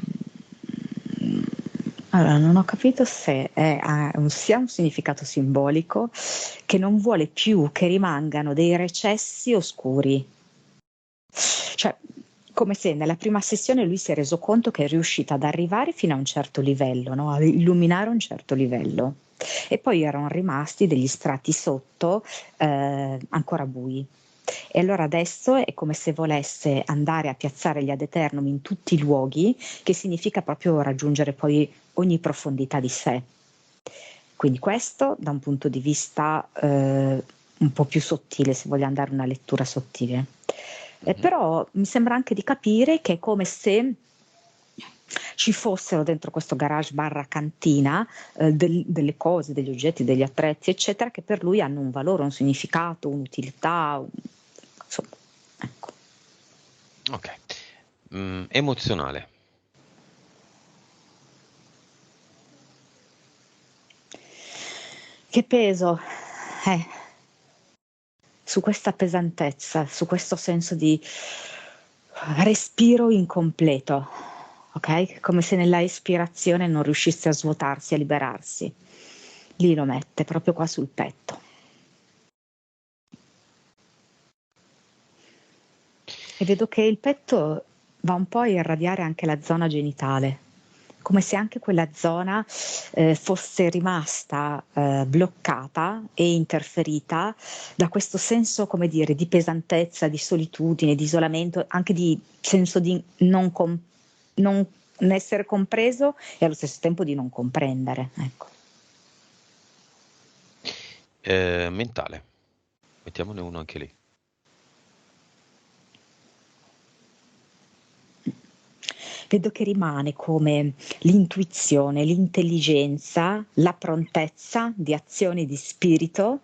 Allora, non ho capito se sia un significato simbolico che non vuole più che rimangano dei recessi oscuri. Cioè, come se nella prima sessione lui si è reso conto che è riuscita ad arrivare fino a un certo livello, no? A illuminare un certo livello. E poi erano rimasti degli strati sotto ancora bui. E allora adesso è come se volesse andare a piazzare gli ad eternum in tutti i luoghi, che significa proprio raggiungere poi ogni profondità di sé. Quindi questo da un punto di vista un po' più sottile, se vogliamo dare una lettura sottile. Però mi sembra anche di capire che è come se ci fossero dentro questo garage barra cantina delle cose, degli oggetti, degli attrezzi, eccetera, che per lui hanno un valore, un significato, un'utilità, insomma, ecco. Ok. Emozionale. Che peso, su questa pesantezza, su questo senso di respiro incompleto, ok? Come se nella espirazione non riuscisse a svuotarsi, a liberarsi. Lì lo mette proprio qua sul petto. E vedo che il petto va un po' a irradiare anche la zona genitale, come se anche quella zona fosse rimasta bloccata e interferita da questo senso, come dire, di pesantezza, di solitudine, di isolamento, anche di senso di non essere compreso e allo stesso tempo di non comprendere. Ecco. Mentale. Mettiamone uno anche lì. Vedo che rimane come l'intuizione, l'intelligenza, la prontezza di azioni di spirito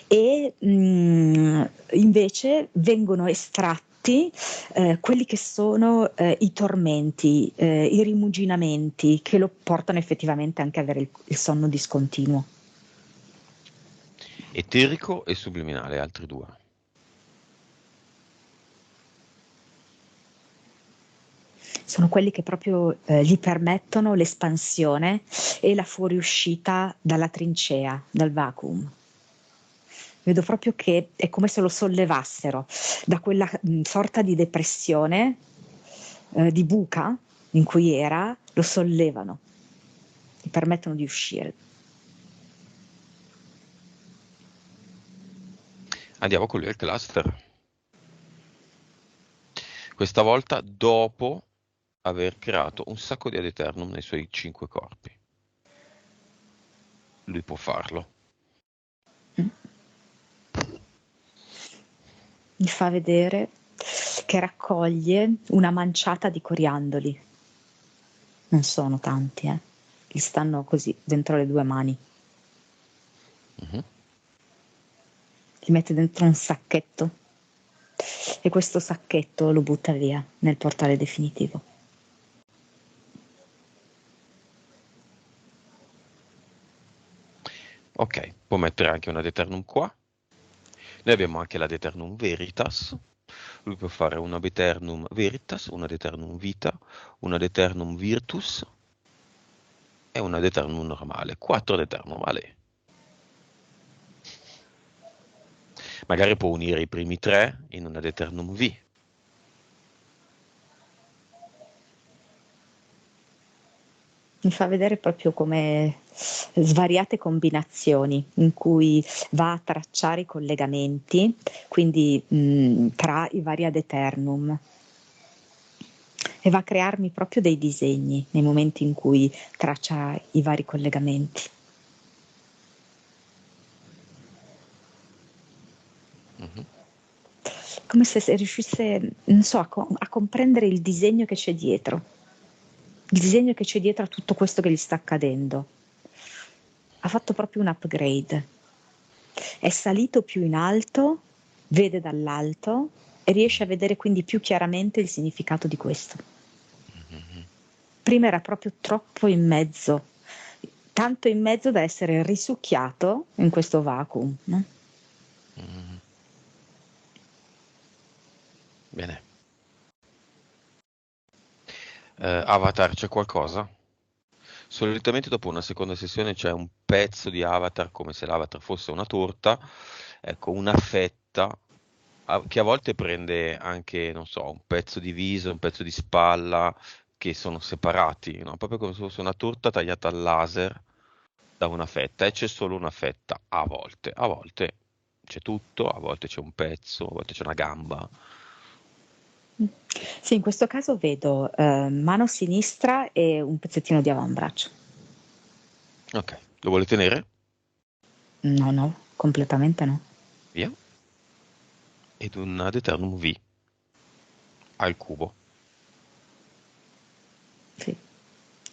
e invece vengono estratti quelli che sono i tormenti, i rimuginamenti che lo portano effettivamente anche ad avere il sonno discontinuo. Eterico e subliminale, altri due. Sono quelli che proprio gli permettono l'espansione e la fuoriuscita dalla trincea, dal vacuum. Vedo proprio che è come se lo sollevassero da quella sorta di depressione, di buca in cui era, lo sollevano, gli permettono di uscire. Andiamo con lui al cluster. Questa volta dopo aver creato un sacco di ad eternum nei suoi 5 corpi. Lui può farlo. Mi fa vedere che raccoglie una manciata di coriandoli. Non sono tanti, gli stanno così dentro le due mani. Mhm. Li mette dentro un sacchetto e questo sacchetto lo butta via nel portale definitivo. Ok, può mettere anche un ad eternum qua. Noi abbiamo anche l'ad eternum veritas. Lui può fare un ad eternum veritas, un ad eternum vita, un ad eternum virtus e un ad eternum normale. 4 ad eternum male. Magari può unire i primi 3 in un ad eternum V. Mi fa vedere proprio come svariate combinazioni in cui va a tracciare i collegamenti, quindi tra i vari ad eternum, e va a crearmi proprio dei disegni nei momenti in cui traccia i vari collegamenti. Mhm. Come se riuscisse, non so, a comprendere il disegno che c'è dietro, il disegno che c'è dietro a tutto questo che gli sta accadendo. Ha fatto proprio un upgrade. È salito più in alto, vede dall'alto e riesce a vedere quindi più chiaramente il significato di questo. Prima era proprio troppo in mezzo, tanto in mezzo da essere risucchiato in questo vacuum, no? Bene. Avatar, c'è qualcosa? Solitamente dopo una seconda sessione c'è un pezzo di Avatar, come se l'Avatar fosse una torta, ecco, una fetta, che a volte prende anche, non so, un pezzo di viso, un pezzo di spalla, che sono separati, no? Proprio come se fosse una torta tagliata al laser da una fetta, e c'è solo una fetta, a volte c'è tutto, a volte c'è un pezzo, a volte c'è una gamba. Sì, in questo caso vedo mano sinistra e un pezzettino di avambraccio. Ok, lo vuole tenere? No, no, completamente no. Via. Ed un ad eternum V al cubo. Sì,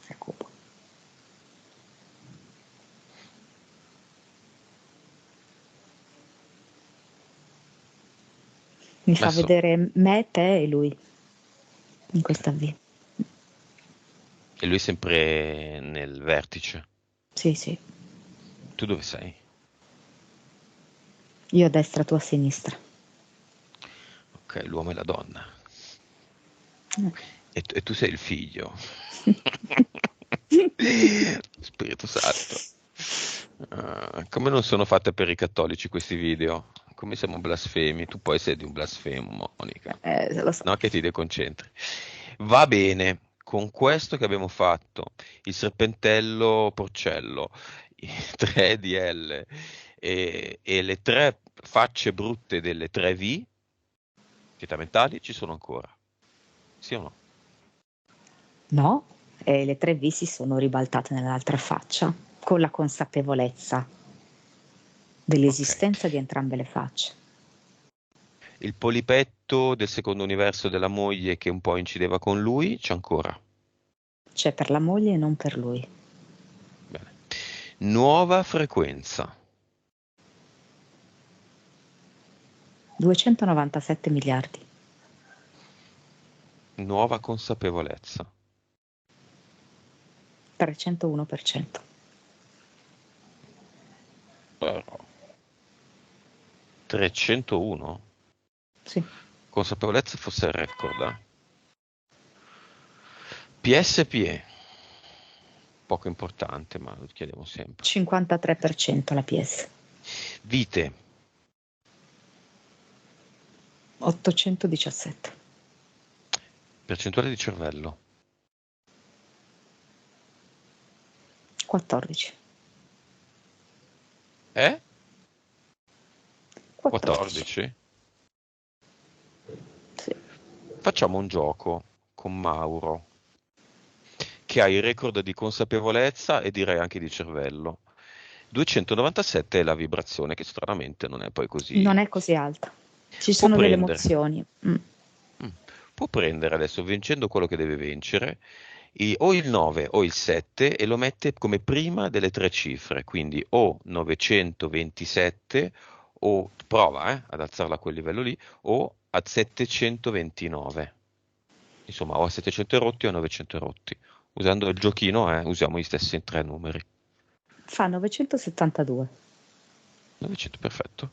è cubo. Mi fa Messo. vedere me, te e lui in Ok. questa V. E lui è sempre nel vertice. Sì, sì. Tu dove sei? Io a destra, tu a sinistra. Ok, l'uomo e la donna. Mm. E tu sei il figlio. Spirito Santo. Come non sono fatte per i cattolici questi video? Come siamo blasfemi? Tu poi sei di un blasfemo, Monica. Lo so. No, che ti deconcentri. Va bene, con questo che abbiamo fatto, il serpentello porcello, i 3 DL e le 3 facce brutte delle 3 V, pietà mentali, ci sono ancora. Sì o no? No, e le 3 V si sono ribaltate nell'altra faccia, con la consapevolezza Ok. dell'esistenza di entrambe le facce. Il polipetto del secondo universo della moglie che un po' incideva con lui, c'è ancora. C'è per la moglie e non per lui. Bene. Nuova frequenza. 297 miliardi. Nuova consapevolezza. 301%. Però. 301? Sì. Consapevolezza fosse il record. PSPE. Poco importante, ma lo chiediamo sempre. 53% la PS. Vite. 817. Percentuale di cervello. 14. Eh? 14. 14? Sì. Facciamo un gioco con Mauro, che ha il record di consapevolezza e direi anche di cervello. 297 è la vibrazione, che stranamente non è poi Non così. è così alta. Ci Può sono delle prendere, emozioni. mm, può prendere adesso, vincendo quello che deve vincere, o il 9 o il 7 e lo mette come prima delle 3 cifre, quindi o 927 o prova ad alzarla a quel livello lì, o a 729. Insomma, o a 700 rotti o a 900 rotti. Usando il giochino, usiamo gli stessi 3 numeri. Fa 972. 900, perfetto.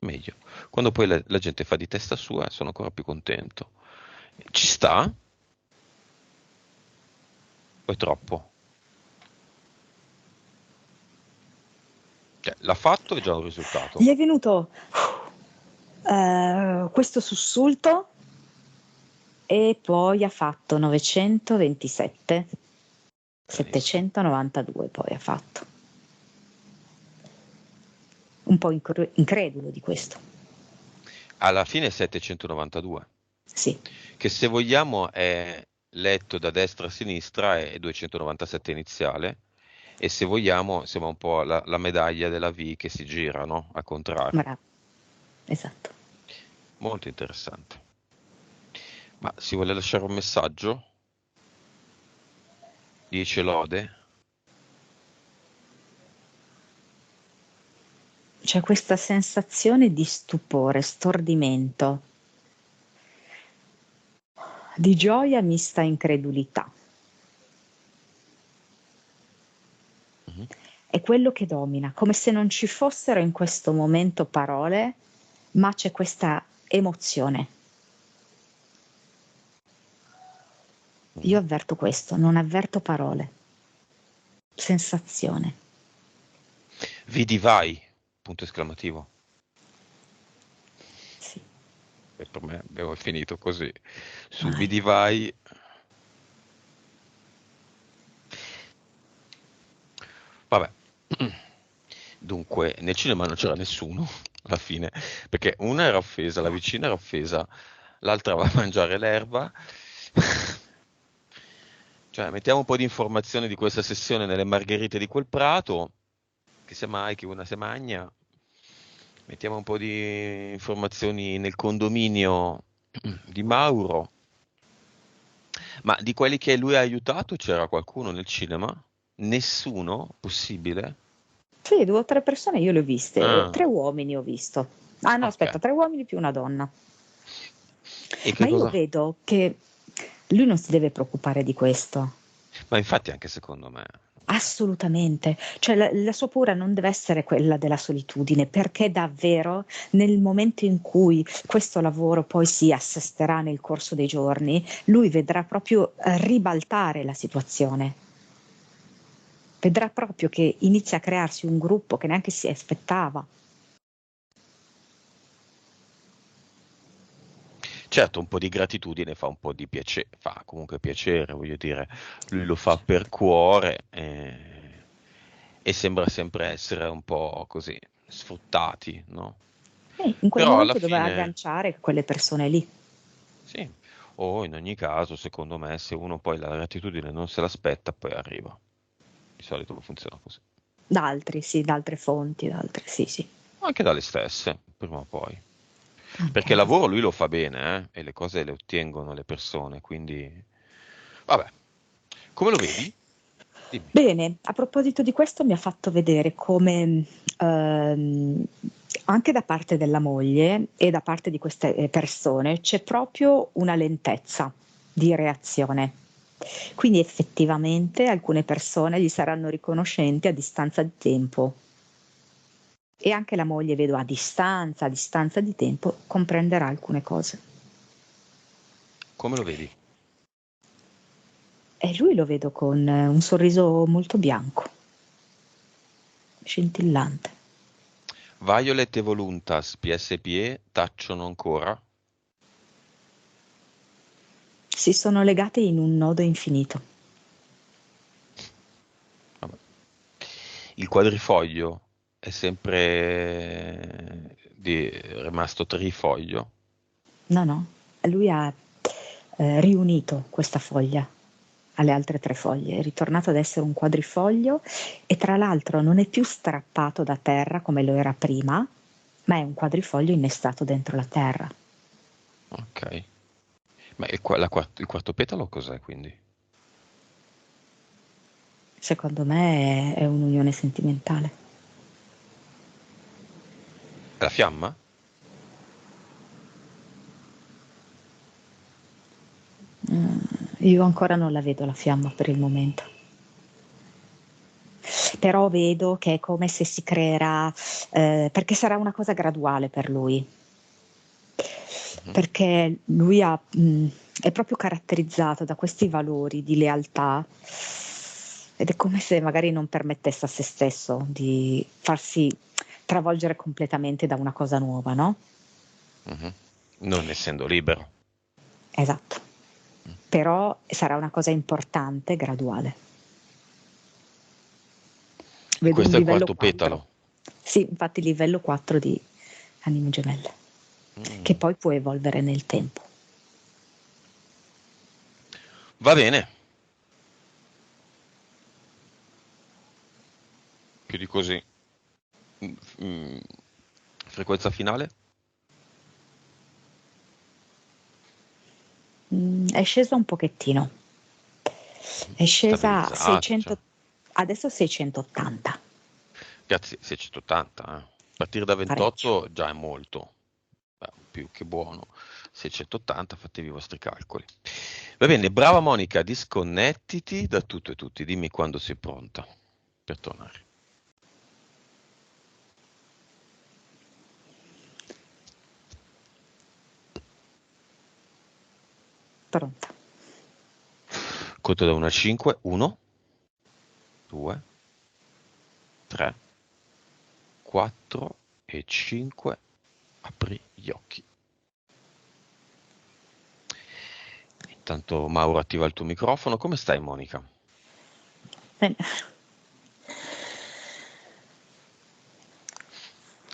Meglio. Quando poi la gente fa di testa sua, sono ancora più contento. Ci sta? O è troppo? Cioè, l'ha fatto, è già un Gli risultato. è venuto questo sussulto e poi ha fatto 927, Benissimo. 792 poi ha fatto. Un po' incredulo di questo. Alla fine è 792, Sì, che se vogliamo è letto da destra a sinistra è 297 iniziale, e se vogliamo siamo un po' la medaglia della V che si gira, no? Al contrario. bravo, esatto. Molto interessante. Ma si vuole lasciare un messaggio? 10 lode? C'è questa sensazione di stupore, stordimento, di gioia mista a incredulità. Mhm. È quello che domina, come se non ci fossero in questo momento parole, ma c'è questa emozione. Io avverto questo, non avverto parole. Sensazione. Vidi vai, punto esclamativo. Sì. E per me abbiamo finito così. Su Vai. vidi vai. Vabbè. Dunque, nel cinema non c'era nessuno alla fine, perché una era offesa, la vicina era offesa, l'altra va a mangiare l'erba. Cioè, mettiamo un po' di informazioni di questa sessione nelle margherite di quel prato, che se mai che una se magna. Mettiamo un po' di informazioni nel condominio di Mauro. Ma di quelli che lui ha aiutato c'era qualcuno nel cinema? Nessuno? Possibile? Sì, 2 o 3 persone io le ho viste, Ah, 3 uomini ho visto. Ah no, ok. aspetta, 3 uomini più una donna. E che Ma io cosa? vedo che lui non si deve preoccupare di questo. Ma infatti anche secondo me. Assolutamente, cioè la sua paura non deve essere quella della solitudine, perché davvero nel momento in cui questo lavoro poi si assesterà nel corso dei giorni, lui vedrà proprio ribaltare la situazione, vedrà proprio che inizia a crearsi un gruppo che neanche si aspettava. Certo, un po' di gratitudine fa un po' di piacere, fa comunque piacere, voglio dire, lui lo fa per cuore e sembra sempre essere un po' così, sfruttati, no? In quel Però alla momento doveva fine, agganciare quelle persone lì, sì, o in ogni caso, secondo me, se uno poi la gratitudine non se l'aspetta, poi arriva. Di solito funziona così. da altri, sì, da altre fonti, da altre, sì, sì, Anche dalle stesse, prima o poi. anche Perché il dalle lavoro stesse. lui lo fa bene, e le cose le ottengono le persone, quindi... Vabbè, come lo vedi? Dimmi. Bene, a proposito di questo mi ha fatto vedere come ehm, anche da parte della moglie e da parte di queste persone c'è proprio una lentezza di reazione. Quindi effettivamente alcune persone gli saranno riconoscenti a distanza di tempo e anche la moglie, vedo, a distanza di tempo, comprenderà alcune cose. Come lo vedi? E lui lo vedo con un sorriso molto bianco, scintillante. Violet e Voluntas PSPE tacciono ancora? Si sono legate in un nodo infinito. Vabbè. Il quadrifoglio è sempre rimasto trifoglio? No, no, lui ha riunito questa foglia alle altre 3 foglie, è ritornato ad essere un quadrifoglio e tra l'altro non è più strappato da terra come lo era prima, ma è un quadrifoglio innestato dentro la terra. Ok. Ma il quarto petalo cos'è quindi? Secondo me è un'unione sentimentale. È la fiamma? Io ancora non la vedo la fiamma per il momento. Però vedo che è come se si creerà, perché sarà una cosa graduale per lui, Mhm. perché lui è proprio caratterizzato da questi valori di lealtà ed è come se magari non permettesse a se stesso di farsi travolgere completamente da una cosa nuova, no? Mhm. Non essendo libero. Esatto. Mm. Però sarà una cosa importante, graduale. E Vedo un questo è il livello quarto 4. petalo. Sì, infatti livello 4 di Anime Gemelle, che Mm. poi può evolvere nel tempo. Va bene, più di così. Mm, mm, frequenza finale? È scesa un pochettino, Mhm. è scesa a Stabilizzata, 600, cioè. adesso 680, Ragazzi, 680, eh. A partire da parecchio. 28 già è molto. Più che buono. 680, fatevi i vostri calcoli. Va bene, brava Monica, disconnettiti da tutto e tutti. Dimmi quando sei pronta per tornare. Pronta. Conto da 1 a 5. 1, 2, 3, 4 e 5. Apri gli occhi. Intanto Mauro attiva il tuo microfono. Come stai, Monica? Bene.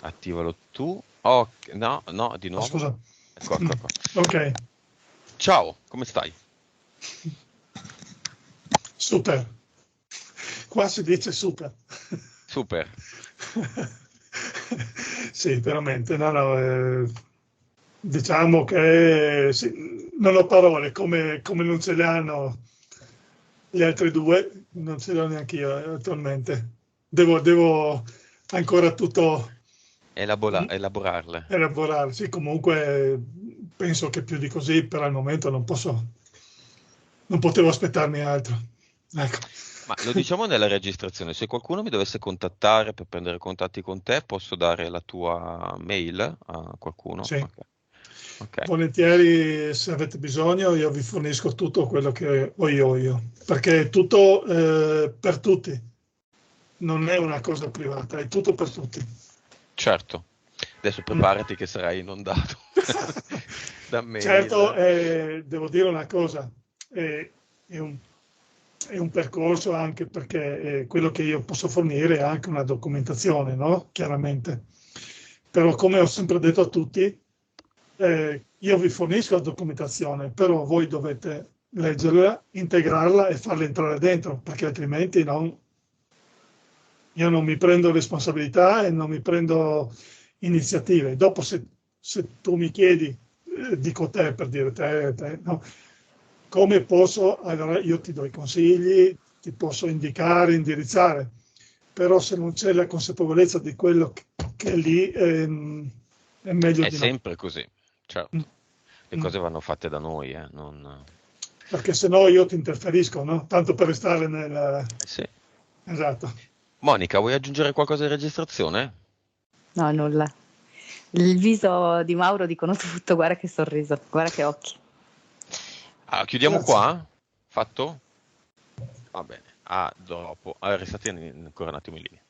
Attivalo tu. Oh, no, di nuovo. Scusa. Ecco. Ok. Ciao, come stai? Super. Qua si dice super. Super. Sì, veramente. Diciamo che sì, non ho parole, come non ce le hanno gli altri due, non ce le ho neanche io attualmente. Devo ancora tutto Elaborarle. elaborare. Sì, comunque penso che più di così per il momento non potevo aspettarmi altro. Ecco. Ma lo diciamo nella registrazione, se qualcuno mi dovesse contattare per prendere contatti con te, posso dare la tua mail a qualcuno? Sì. Ok. Volentieri, se avete bisogno, io vi fornisco tutto quello che ho io, perché è tutto per tutti, non è una cosa privata, è tutto per tutti. Certo. Adesso preparati che sarai inondato da mail. Certo, devo dire una cosa, è un percorso anche perché quello che io posso fornire è anche una documentazione, no? Chiaramente. Però come ho sempre detto a tutti, io vi fornisco la documentazione, però voi dovete leggerla, integrarla e farla entrare dentro, perché altrimenti io non mi prendo responsabilità e non mi prendo iniziative. Dopo se tu mi chiedi, dico te per dire te, no? Come posso, allora io ti do i consigli, ti posso indicare, indirizzare, però se non c'è la consapevolezza di quello che è lì, è meglio È di no. sempre così, certo. Le cose vanno fatte da noi, non... Perché se no io ti interferisco, no? Tanto per restare Sì. Esatto. Monica, vuoi aggiungere qualcosa in registrazione? No, nulla. Il viso di Mauro dicono tutto, guarda che sorriso, guarda che occhi. Chiudiamo Grazie. qua? Fatto? Va bene. A dopo. Restate ancora un attimo in linea.